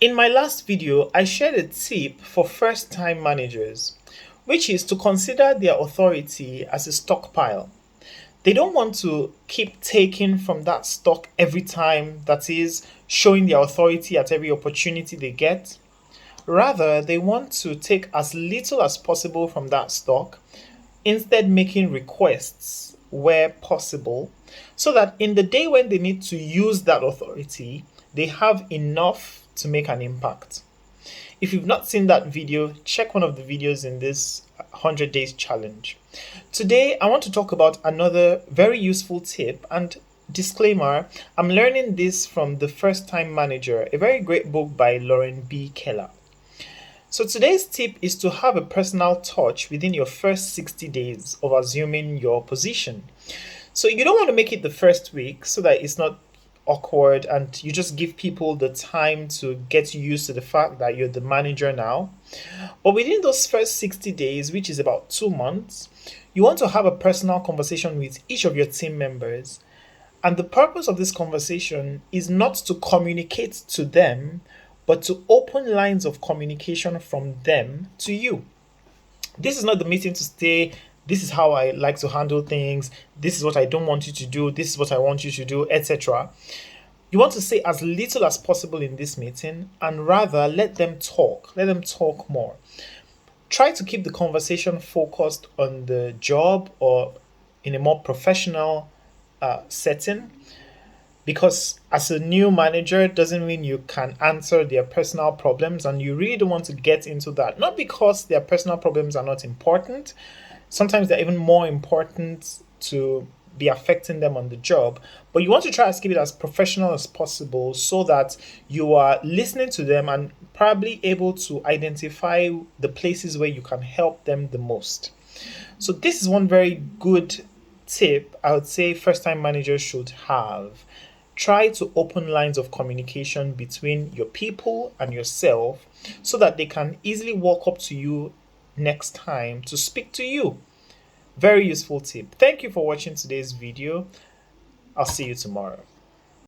In my last video, I shared a tip for first time managers, which is to consider their authority as a stockpile. They don't want to keep taking from that stock every time, that is, showing their authority at every opportunity they get. Rather, they want to take as little as possible from that stock, instead, making requests where possible, so that in the day when they need to use that authority, they have enough to make an impact. If you've not seen that video, check one of the videos in this 100 days challenge. Today, I want to talk about another very useful tip, and disclaimer, I'm learning this from The First Time Manager, a very great book by Lauren B. Keller. So today's tip is to have a personal touch within your first 60 days of assuming your position. So you don't want to make it the first week so that it's not awkward and you just give people the time to get used to the fact that you're the manager now. But within those first 60 days, which is about 2 months, you want to have a personal conversation with each of your team members. And the purpose of this conversation is not to communicate to them, but to open lines of communication from them to you. This is not the meeting to stay. This is how I like to handle things. This is what I don't want you to do. This is what I want you to do, etc. You want to say as little as possible in this meeting and rather let them talk. Let them talk more. Try to keep the conversation focused on the job or in a more professional setting, because as a new manager it doesn't mean you can answer their personal problems, and you really don't want to get into that. Not because their personal problems are not important, sometimes they're even more important to be affecting them on the job, but you want to try to keep it as professional as possible so that you are listening to them and probably able to identify the places where you can help them the most. So this is one very good tip I would say first time managers should have. Try to open lines of communication between your people and yourself so that they can easily walk up to you next time to speak to you. Very useful tip. Thank you for watching today's video. I'll see you tomorrow.